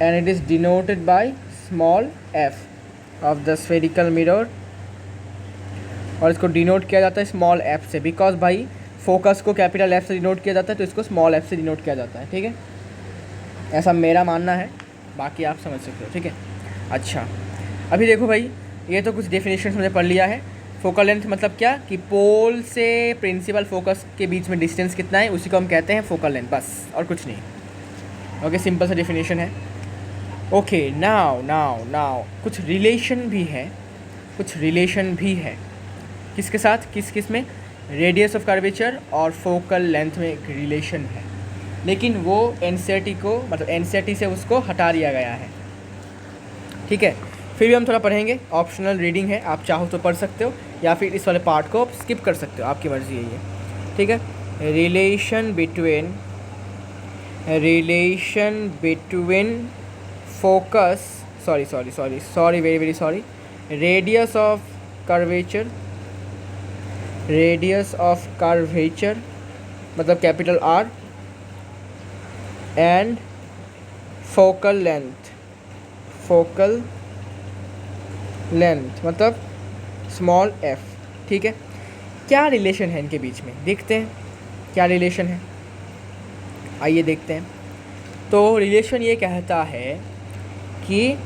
and it is denoted by small f of the spherical mirror, और इसको denote किया जाता है small F से, because भाई focus को capital F से denote किया जाता है, तो इसको स्मॉल एफ से डिनोट किया जाता है, ठीक है। ऐसा मेरा मानना है, बाकी आप समझ सकते हो, ठीक है। अच्छा, अभी देखो भाई, ये तो कुछ डेफिनेशन हमने पढ़ लिया है। फोकल लेंथ मतलब क्या कि पोल से प्रिंसिपल फोकस के बीच में डिस्टेंस कितना है, उसी को हम कहते हैं फोकल लेंथ, बस और कुछ नहीं। ओके, सिंपल सा डेफिनेशन है। ओके, नाउ कुछ रिलेशन भी है किसके साथ, किस में? रेडियस ऑफ कर्वेचर और फोकल लेंथ में एक रिलेशन है, लेकिन वो एनसीईआरटी को, मतलब एनसीईआरटी से उसको हटा दिया गया है, ठीक है। फिर भी हम थोड़ा पढ़ेंगे, ऑप्शनल रीडिंग है, आप चाहो तो पढ़ सकते हो या फिर इस वाले पार्ट को आप स्किप कर सकते हो, आपकी मर्ज़ी है ये, ठीक है। Relation between focus, sorry, very sorry, radius of curvature मतलब capital R, and focal length मतलब स्मॉल f, ठीक है। क्या रिलेशन है इनके बीच में, देखते हैं क्या रिलेशन है, आइए देखते हैं। तो रिलेशन ये कहता है कि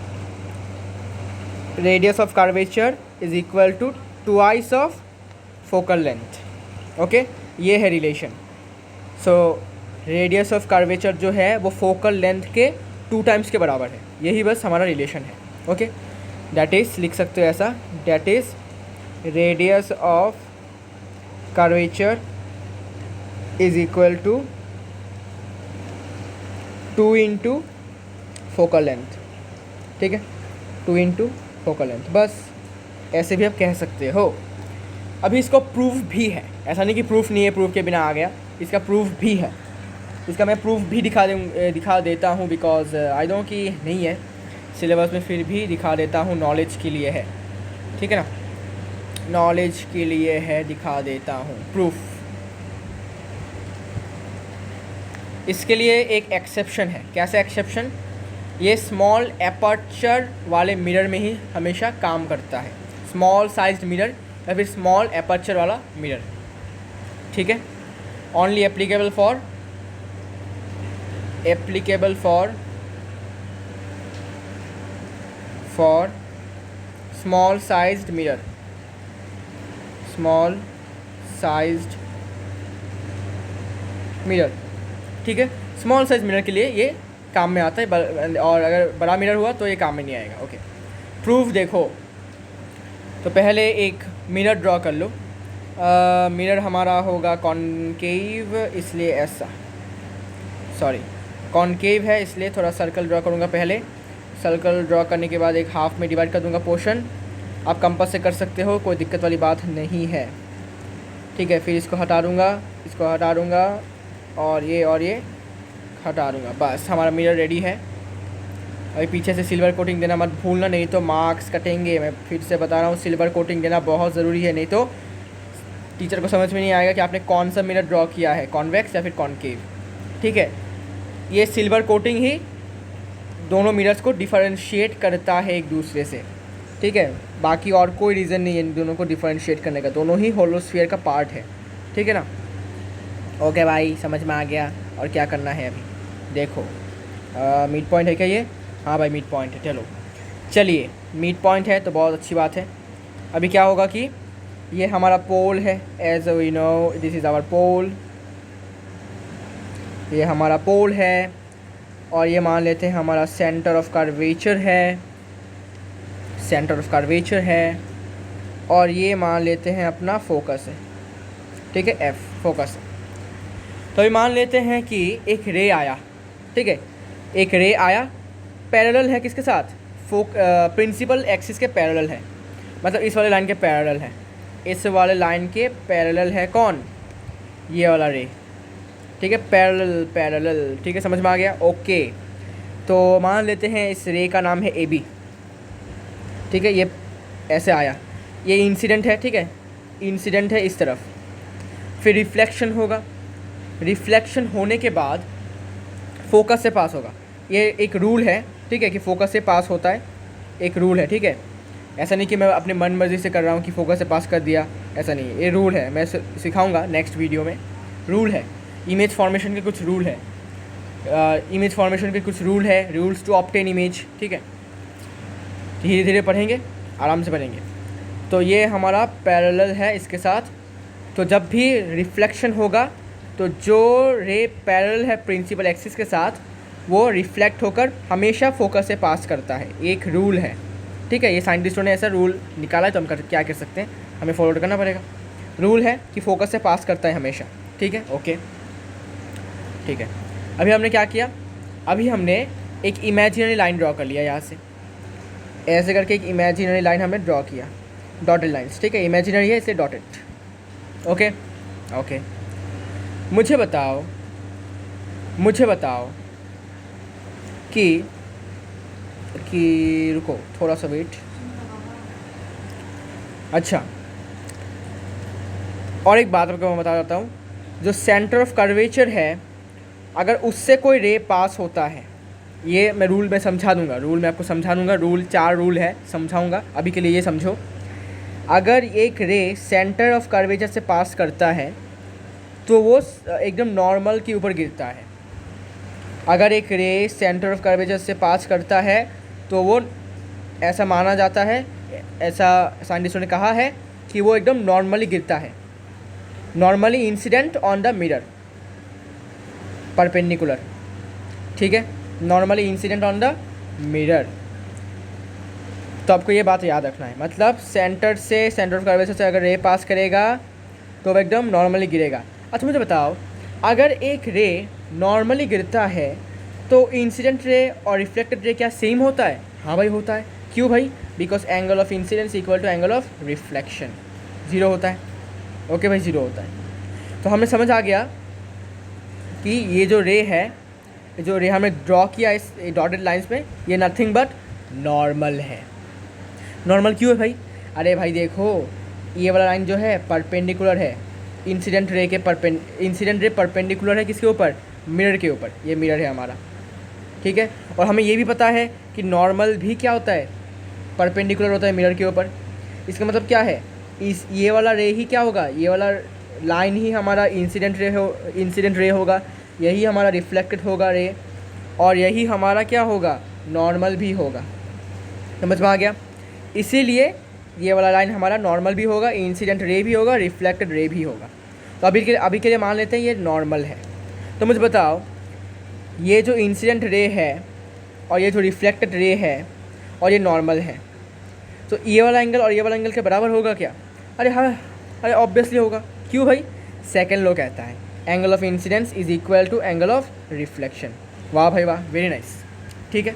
radius of curvature is equal to twice of focal length, okay, ये है relation. So radius of curvature जो है वो फोकल लेंथ के 2 टाइम्स के बराबर है, यही बस हमारा रिलेशन है, ओके। दैट इज़, लिख सकते हो ऐसा, that is radius of curvature is equal to 2 into focal length, ठीक है, 2 इंटू फोकल लेंथ, बस ऐसे भी आप कह सकते हो। अभी इसको प्रूफ भी है, ऐसा नहीं कि प्रूफ नहीं है, प्रूफ के बिना आ गया, इसका प्रूफ भी है। इसका मैं प्रूफ भी दिखा देता हूँ, बिकॉज आई नो कि नहीं है सिलेबस में, फिर भी दिखा देता हूँ, नॉलेज के लिए है, ठीक है ना, नॉलेज के लिए है, दिखा देता हूँ प्रूफ। इसके लिए एक एक्सेप्शन है। कैसा एक्सेप्शन? ये स्मॉल एपर्चर वाले मिरर में ही हमेशा काम करता है, स्मॉल साइज्ड मिरर या फिर स्मॉल एपर्चर वाला मिरर, ठीक है। Only applicable for small sized mirror, ठीक है। स्मॉल साइज मिरर के लिए ये काम में आता है, और अगर बड़ा मिरर हुआ तो ये काम में नहीं आएगा, ओके। प्रूफ देखो, तो पहले एक मिरर ड्रॉ कर लो। मिरर हमारा होगा कॉनकेव, इसलिए ऐसा, सॉरी कॉनकेव है इसलिए थोड़ा सर्कल ड्रॉ करूँगा पहले। सर्कल ड्रॉ करने के बाद एक हाफ में डिवाइड कर दूँगा पोर्शन। आप कंपास से कर सकते हो, कोई दिक्कत वाली बात नहीं है, ठीक है। फिर इसको हटा दूँगा और ये हटा दूँगा, बस हमारा मिरर रेडी है। अभी पीछे से सिल्वर कोटिंग देना मत भूलना, नहीं तो मार्क्स कटेंगे। मैं फिर से बता रहा हूँ, सिल्वर कोटिंग देना बहुत ज़रूरी है, नहीं तो टीचर को समझ में नहीं आएगा कि आपने कौन सा मिरर ड्रॉ किया है, कॉन्वेक्स या फिर कॉनकेव। ठीक है, ये सिल्वर कोटिंग ही दोनों मिरर्स को डिफरेंशिएट करता है एक दूसरे से। ठीक है, बाकी और कोई रीज़न नहीं है इन दोनों को डिफरेंशिएट करने का, दोनों ही होलोस्फीयर का पार्ट है। ठीक है ना। ओके भाई, समझ में आ गया। और क्या करना है अभी देखो, मिड पॉइंट है क्या ये? हाँ भाई मिड पॉइंट है। चलो चलिए, मिड पॉइंट है तो बहुत अच्छी बात है। अभी क्या होगा कि ये हमारा पोल है, as we know this is our pole, ये हमारा पोल है। और ये मान लेते हैं हमारा सेंटर ऑफ कर्वेचर है, सेंटर ऑफ कर्वेचर है। और ये मान लेते हैं अपना फोकस है। ठीक है, एफ फोकस है। तो अभी मान लेते हैं कि एक रे आया। ठीक है, एक रे आया, पैरेलल है किसके साथ? प्रिंसिपल एक्सिस के पैरेलल है, मतलब इस वाले लाइन के पैरेलल है। इस वाले लाइन के पैरेलल है कौन? ये वाला रे। ठीक है, पैरेलल पैरेलल। ठीक है, समझ में आ गया। ओके, तो मान लेते हैं इस रे का नाम है ए बी। ठीक है, ये ऐसे आया, ये इंसिडेंट है। ठीक है, इंसिडेंट है इस तरफ, फिर रिफ्लेक्शन होगा, रिफ्लेक्शन होने के बाद फोकस से पास होगा। ये एक रूल है, ठीक है, कि फोकस से पास होता है, एक रूल है। ठीक है, ऐसा नहीं कि मैं अपने मन मर्जी से कर रहा हूँ कि फोकस से पास कर दिया, ऐसा नहीं है, ये रूल है। मैं सिखाऊंगा नेक्स्ट वीडियो में, रूल है। इमेज फॉर्मेशन के कुछ रूल है, इमेज फॉर्मेशन के कुछ रूल है, रूल्स टू ऑब्टेन इमेज। ठीक है, धीरे धीरे पढ़ेंगे, आराम से पढ़ेंगे। तो ये हमारा पैरेलल है इसके साथ। तो जब भी रिफ्लेक्शन होगा तो जो रे पैरेलल है प्रिंसिपल एक्सिस के साथ, वो रिफ्लेक्ट होकर हमेशा फोकस से पास करता है, एक रूल है। ठीक है, ये साइंटिस्टों ने ऐसा रूल निकाला है, तो हम क्या कर सकते हैं, हमें फॉलो करना पड़ेगा। रूल है कि फोकस से पास करता है हमेशा। ठीक है, ओके ठीक है। अभी हमने क्या किया, अभी हमने एक इमेजिनरी लाइन ड्रॉ कर लिया, यहाँ से ऐसे करके एक इमेजिनरी लाइन हमने ड्रॉ किया, डॉटेड लाइन्स। ठीक है, इमेजिनरी है इसलिए डॉटेड। ओके ओके, मुझे बताओ कि रुको थोड़ा सा वेट। अच्छा, और एक बात आपको मैं बता देता हूँ, जो सेंटर ऑफ कर्वेचर है, अगर उससे कोई रे पास होता है, ये मैं रूल में समझा दूंगा, रूल में आपको समझा दूंगा, रूल 4 रूल है, समझाऊंगा। अभी के लिए ये समझो, अगर एक रे सेंटर ऑफ कर्वेचर से पास करता है तो वो एकदम नॉर्मल के ऊपर गिरता है। अगर एक रे सेंटर ऑफ कर्वेचर से पास करता है तो वो ऐसा माना जाता है, ऐसा साइंटिस्टों ने कहा है कि वो एकदम नॉर्मली गिरता है, normally incident on the mirror perpendicular. ठीक है, normally incident on the mirror. तो आपको ये बात याद रखना है, मतलब सेंटर ऑफ कर्वेचर से अगर रे पास करेगा तो वो एकदम नॉर्मली गिरेगा। अच्छा मुझे बताओ, अगर एक रे नॉर्मली गिरता है तो इंसिडेंट रे और रिफ्लेक्टेड रे क्या सेम होता है? हाँ भाई होता है। क्यों भाई? Because angle of incidence equal to angle of reflection, 0 होता है। ओके भाई, 0 होता है। तो हमें समझ आ गया कि ये जो रे है, जो रे हमने ड्रॉ किया इस डॉटेड लाइंस में, ये नथिंग बट नॉर्मल है। नॉर्मल क्यों है भाई? अरे भाई देखो, ये वाला लाइन जो है परपेंडिकुलर है इंसिडेंट रे के, इंसिडेंट रे परपेंडिकुलर है किसके ऊपर? मिरर के ऊपर। ये मिरर है हमारा। ठीक है, और हमें ये भी पता है कि नॉर्मल भी क्या होता है? परपेंडिकुलर होता है मिरर के ऊपर। इसका मतलब क्या है, इस ये वाला रे ही क्या होगा, ये वाला लाइन ही हमारा इंसिडेंट रे होगा, यही हमारा रिफ्लेक्टेड होगा रे, और यही हमारा क्या होगा, नॉर्मल भी होगा। समझ में आ गया? इसीलिए ये वाला लाइन हमारा नॉर्मल भी होगा, इंसिडेंट रे भी होगा, रिफ्लेक्टेड रे भी होगा। तो अभी के लिए मान लेते हैं ये नॉर्मल है। तो मुझे बताओ, ये जो इंसिडेंट रे है और ये जो रिफ्लेक्टेड रे है और ये नॉर्मल है, तो ये वाला एंगल और ये वाला एंगल के बराबर होगा क्या? अरे हाँ, अरे ऑब्वियसली होगा। क्यों भाई? सेकंड लॉ कहता है angle of incidence is equal to angle of reflection. वाह भाई वाह, वेरी नाइस। ठीक है,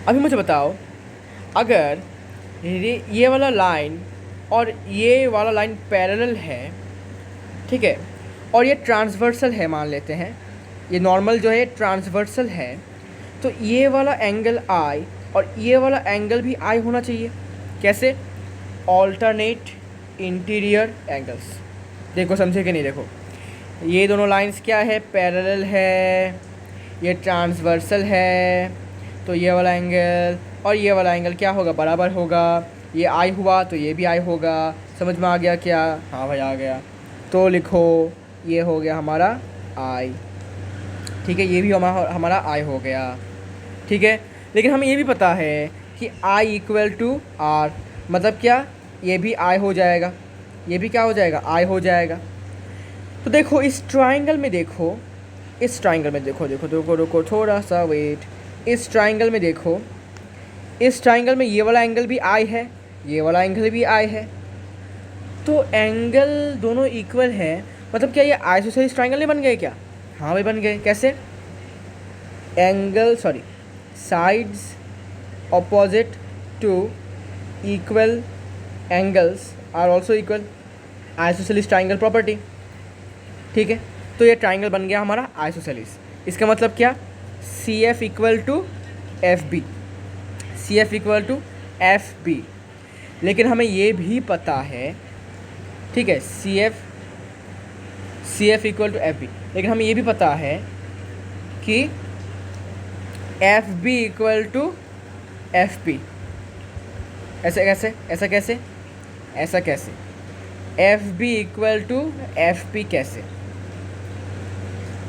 अभी मुझे बताओ, अगर ये वाला लाइन और ये वाला लाइन पैरेलल है, ठीक है, और ये ट्रांसवर्सल है, मान लेते हैं ये नॉर्मल जो है ट्रांसवर्सल है, तो ये वाला एंगल आई और ये वाला एंगल भी आई होना चाहिए। कैसे? Alternate interior angles. देखो समझे कि नहीं? देखो ये दोनों लाइंस क्या है? पैरेलल है, ये ट्रांसवर्सल है, तो ये वाला एंगल और ये वाला एंगल क्या होगा? बराबर होगा। ये आई हुआ तो ये भी आई होगा। समझ में आ गया क्या? हाँ भाई आ गया। तो लिखो ये हो गया हमारा आई, ठीक है, ये भी हमारा आई हो गया, ठीक है। लेकिन हमें ये भी पता है कि आई इक्वल टू आर, मतलब क्या? ये भी आई हो जाएगा, ये भी क्या हो जाएगा? आई हो जाएगा। तो देखो इस ट्राइंगल में देखो, इस ट्राइंगल में देखो, देखो देखो रुको थोड़ा सा वेट। इस ट्राइंगल में देखो, इस ट्राइंगल में ये वाला एंगल भी आई है, ये वाला एंगल भी आई है, तो एंगल दोनों इक्वल है। मतलब क्या ये आइसोसेलेस ट्राइंगल नहीं बन गए क्या? हाँ भाई बन गए। कैसे? Angle sorry sides opposite to equal angles are also equal, isosceles triangle property, ठीक है। तो ये ट्राइंगल बन गया हमारा आइसोसेलेस। इसका मतलब क्या? C F equal to F B, C F equal to F B. लेकिन हमें ये भी पता है, ठीक है, C F equal to F B, लेकिन हमें ये भी पता है कि F B equal to F P. ऐसे कैसे? ऐसा कैसे? ऐसा कैसे? F B equal to F P कैसे?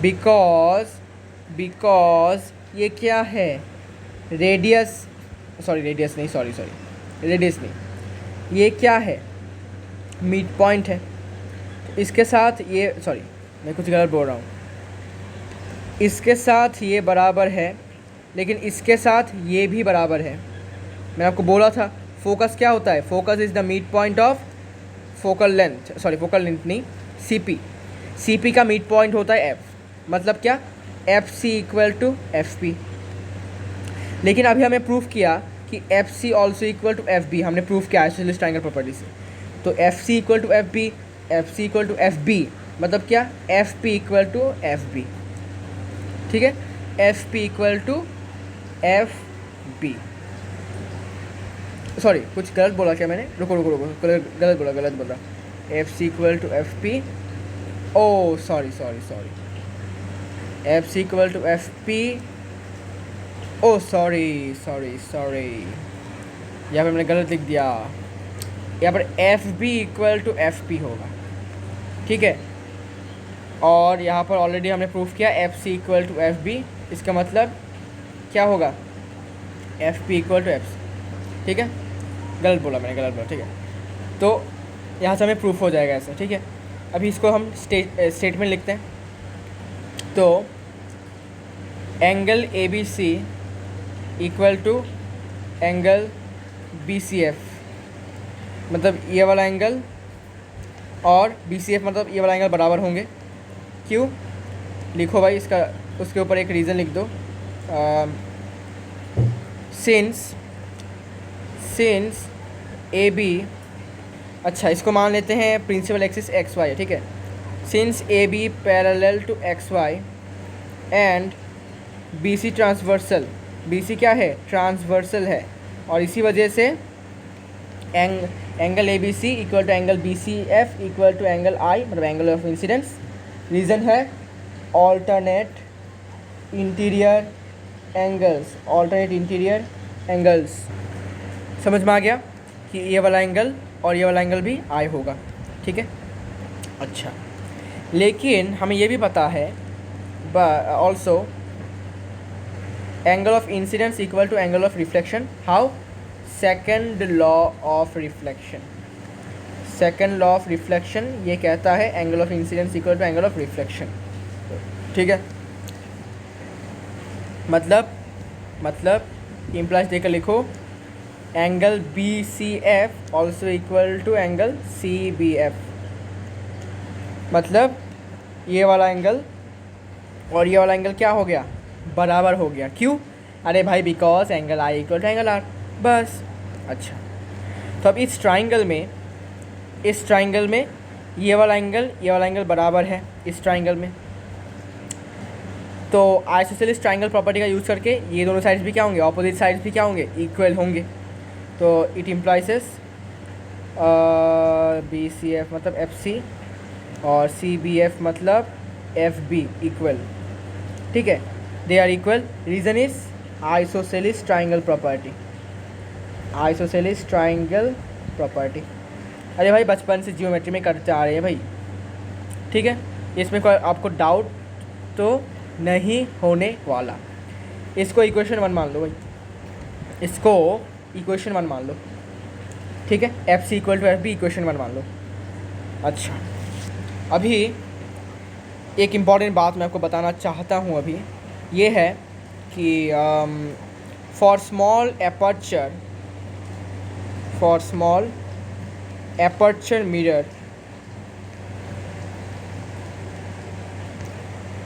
बिकॉज ये क्या है? रेडियस रेडियस नहीं, ये क्या है? मिड पॉइंट है। इसके साथ ये मैं कुछ गलत बोल रहा हूँ। इसके साथ ये बराबर है, लेकिन इसके साथ ये भी बराबर है। मैंने आपको बोला था फोकस क्या होता है? Focus is the mid point of focal length नहीं, सी पी का मिड पॉइंट होता है एफ। मतलब क्या? F C equal to F P. लेकिन अभी हमें प्रूफ किया कि F C also equal to F B, हमने प्रूफ किया आइसोसेलेस ट्राइंगल प्रॉपर्टी से। तो F C equal to F B, F C equal to F B, मतलब क्या? F P equal to F B, ठीक है। F P equal to F B. Sorry कुछ गलत बोला क्या मैंने? रुको गलत बोला। F C equal to F P, oh sorry F C equal to F P, oh sorry यहाँ पर मैंने गलत लिख दिया। यहाँ पर F B equal to F P होगा, ठीक है। और यहाँ पर ऑलरेडी हमने प्रूफ किया F C equal to F B. इसका मतलब क्या होगा? F P equal to F C, ठीक है। गलत बोला, ठीक है। तो यहाँ से हमें प्रूफ हो जाएगा ऐसा, ठीक है। अभी इसको हम स्टेटमेंट लिखते हैं। तो angle A B C equal to angle B C F, मतलब ये वाला एंगल और बी सी एफ मतलब ये वाला एंगल बराबर होंगे। क्यों? लिखो भाई इसका, उसके ऊपर एक रीज़न लिख दो। सिंस ए बी, अच्छा इसको मान लेते हैं प्रिंसिपल एक्सिस एक्स वाई, ठीक है। Since A B parallel to X Y and B C transversal, B C क्या है? ट्रांसवर्सल है, और इसी वजह से angle A B C equal to angle B C F equal to angle I, मतलब एंगल ऑफ इंसिडेंस। रीज़न है alternate interior angles, समझ में आ गया कि ये वाला एंगल और ये वाला एंगल भी आई होगा, ठीक है। अच्छा, लेकिन हमें ये भी पता है also angle of incidence equal to angle of reflection. How? Second law of reflection ये कहता है angle of incidence equal to angle of reflection, ठीक है। मतलब इम्प्लाइज देकर लिखो angle B C F also equal to angle C B F. मतलब ये वाला एंगल और ये वाला एंगल क्या हो गया? बराबर हो गया। क्यों? अरे भाई because angle I equal to angle R, बस। अच्छा, तो अब इस ट्राइंगल में ये वाला एंगल बराबर है इस ट्राइंगल में। तो आइसोसेलेस ट्राइंगल प्रॉपर्टी का यूज़ करके ये दोनों साइड्स भी क्या होंगे, ऑपोजिट साइड्स भी क्या होंगे, इक्वल होंगे। तो it implies B C F मतलब एफ सी और सी बी एफ मतलब एफ बी इक्वल, ठीक है, they are equal. Reason is isosceles triangle property, isosceles triangle property. अरे भाई बचपन से जियोमेट्री में करते आ रहे हैं भाई, ठीक है, इसमें कोई आपको डाउट तो नहीं होने वाला। इसको इक्वेशन 1 मान लो भाई, इसको इक्वेशन 1 मान लो, ठीक है, F C equal to F B equation 1 मान लो। अच्छा, अभी एक इम्पॉर्टेंट बात मैं आपको बताना चाहता हूँ अभी, ये है कि फॉर स्मॉल एपर्चर मिरर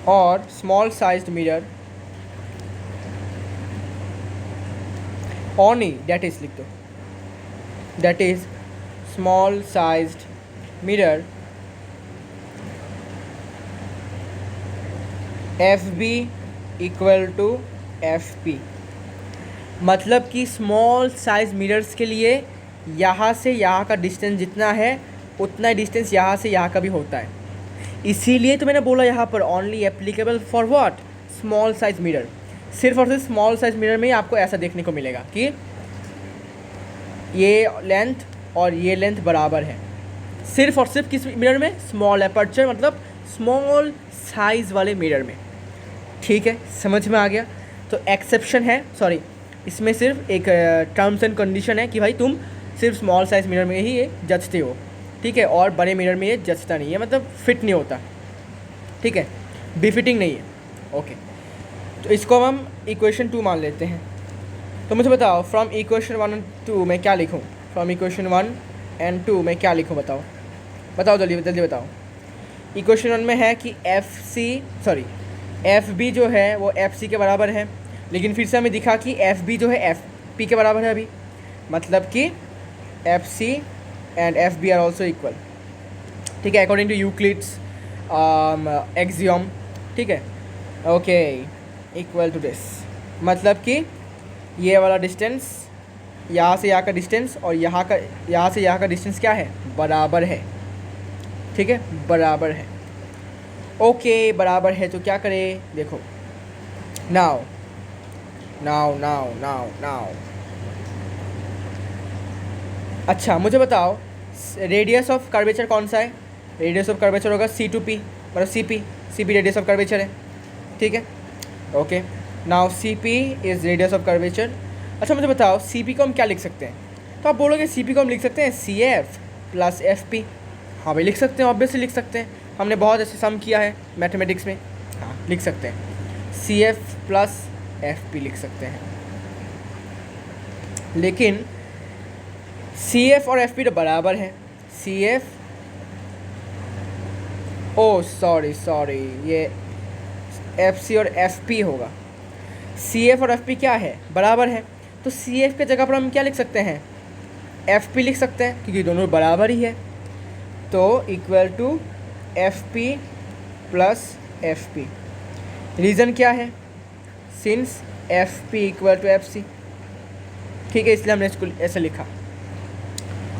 और small sized mirror only, that is लिख दो, that is small sized mirror FB equal to FP। मतलब कि स्मॉल साइज मिरर्स के लिए यहाँ से यहाँ का डिस्टेंस जितना है उतना ही डिस्टेंस यहाँ से यहाँ का भी होता है। इसीलिए तो मैंने बोला यहाँ पर only applicable for what, small size mirror. सिर्फ और सिर्फ स्मॉल साइज मिरर में ही आपको ऐसा देखने को मिलेगा कि ये लेंथ और ये लेंथ बराबर है। सिर्फ और सिर्फ किस मिरर में, स्मॉल एपर्चर मतलब स्मॉल साइज वाले मिरर में, ठीक है, समझ में आ गया। तो एक्सेप्शन है, सॉरी, इसमें सिर्फ एक टर्म्स एंड कंडीशन है कि भाई तुम सिर्फ स्मॉल साइज मिरर में ही ये जचते हो, ठीक है, और बड़े मिरर में ये जचता नहीं है, मतलब फिट नहीं होता, ठीक है, बिफिटिंग नहीं है, ओके। तो इसको हम इक्वेशन 2 मान लेते हैं। तो मुझे बताओ फ्रॉम इक्वेशन 1 एंड 2 मैं क्या लिखूँ, फ्रॉम इक्वेशन 1 एंड 2 मैं क्या लिखूँ, बताओ जल्दी जल्दी बताओ। इक्वेशन 1 में है कि एफ बी जो है वो एफ सी के बराबर है, लेकिन फिर से हमें दिखा कि एफ बी जो है एफ पी के बराबर है अभी, मतलब कि F C and F B are also equal, ठीक है, अकॉर्डिंग टू यूक्लिड्स एक्सियम, ठीक है, ओके, इक्वल टू दिस। मतलब कि ये वाला डिस्टेंस, यहाँ से यहाँ का डिस्टेंस और यहाँ से यहाँ का डिस्टेंस क्या है, बराबर है, ठीक है, बराबर है, ओके, बराबर है। तो क्या करें, देखो, नाउ अच्छा मुझे बताओ रेडियस ऑफ कर्वेचर कौन सा है, रेडियस ऑफ कर्वेचर होगा सी टू पी, मतलब C P radius of curvature है, ठीक है, okay. Now C P is radius of curvature. अच्छा मुझे बताओ सी पी को हम क्या लिख सकते हैं, तो आप बोलोगे सी पी को हम लिख सकते हैं C F plus F P. हाँ भाई लिख सकते हैं, ऑब्वियसली लिख सकते हैं, हमने बहुत ऐसे सम किया है मैथमेटिक्स में, हाँ लिख सकते हैं, C F plus F P लिख सकते हैं। लेकिन सी एफ और एफ पी तो बराबर है, सी एफ, ओ सॉरी ये एफ सी और एफ पी होगा, सी एफ और एफ पी क्या है, बराबर है। तो सी एफ के जगह पर हम क्या लिख सकते हैं, एफ पी लिख सकते हैं, क्योंकि दोनों बराबर ही है। तो equal to F P plus F P. Reason क्या है, since F P equal to F C, ठीक है, इसलिए हमने इसको ऐसे लिखा।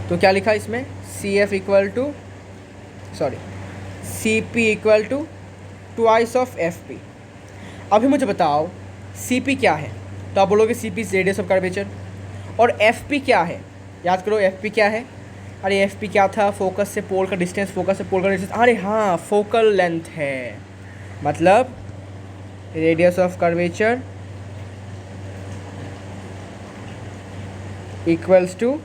तो क्या लिखा इसमें, C F equal to C P equal to twice of F P. अभी मुझे बताओ सी पी क्या है, तो आप बोलोगे C P radius of curvature, और एफ पी क्या है, याद करो एफ पी क्या है, अरे एफ पी क्या था, फोकस से पोल का डिस्टेंस, फोकस से पोल का डिस्टेंस, अरे हाँ फोकल लेंथ है, मतलब radius of curvature equals to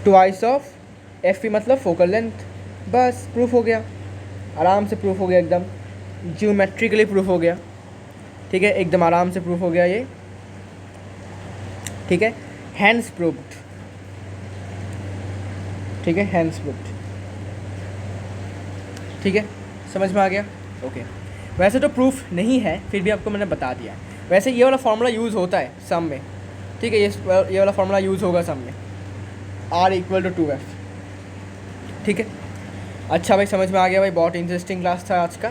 twice of F P, मतलब फोकल लेंथ। बस प्रूफ हो गया, आराम से प्रूफ हो गया, एकदम जियोमेट्रिकली प्रूफ हो गया, ठीक है, एकदम आराम से प्रूफ हो गया ये, ठीक है, हैंड्स प्रूफ्ड, ठीक है, हैंड्स प्रूफ्ड, ठीक है, समझ में आ गया, ओके। वैसे तो प्रूफ नहीं है, फिर भी आपको मैंने बता दिया। वैसे ये वाला फार्मूला यूज़ होता है सम में, ठीक है, ये वाला फार्मूला यूज़ होगा सम में, आर इक्वल टू 2f, ठीक है। अच्छा भाई समझ में आ गया भाई, बहुत इंटरेस्टिंग क्लास था आज का,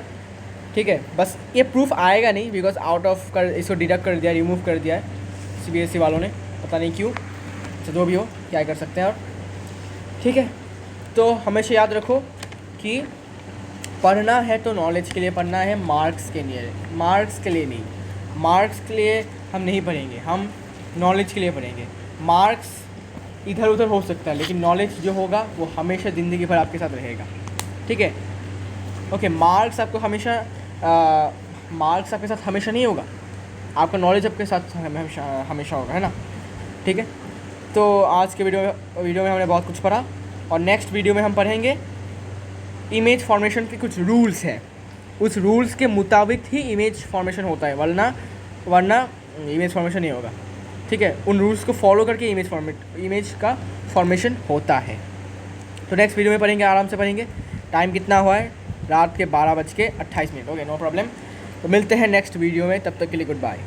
ठीक है, बस ये प्रूफ आएगा नहीं बिकॉज आउट ऑफ कर इसको डिडक्ट कर दिया, रिमूव कर दिया है CBSE वालों ने, पता नहीं क्यों। तो जो भी हो, क्या कर सकते हैं। और ठीक है, तो हमेशा याद रखो कि पढ़ना है तो नॉलेज के लिए पढ़ना है, मार्क्स के लिए नहीं। मार्क्स के लिए हम नहीं पढ़ेंगे, हम नॉलेज के लिए पढ़ेंगे। मार्क्स इधर उधर हो सकता है, लेकिन नॉलेज जो होगा वो हमेशा ज़िंदगी भर आपके साथ रहेगा। ठीक है, ओके। मार्क्स आपको हमेशा मार्क्स आपके साथ हमेशा नहीं होगा, आपका नॉलेज आपके साथ हमेशा होगा, है ना। ठीक है, तो आज के वीडियो में हमने बहुत कुछ पढ़ा, और नेक्स्ट वीडियो में हम पढ़ेंगे इमेज फॉर्मेशन के कुछ रूल्स हैं। उस रूल्स के मुताबिक ही इमेज फॉर्मेशन होता है, वरना इमेज फॉर्मेशन नहीं होगा। ठीक है, उन रूल्स को फॉलो करके इमेज का फॉर्मेशन होता है। तो नेक्स्ट वीडियो में पढ़ेंगे, आराम से पढ़ेंगे। टाइम कितना हुआ है? रात के 12:28। Okay, no problem. तो मिलते हैं नेक्स्ट वीडियो में, तब तक के लिए गुड बाय।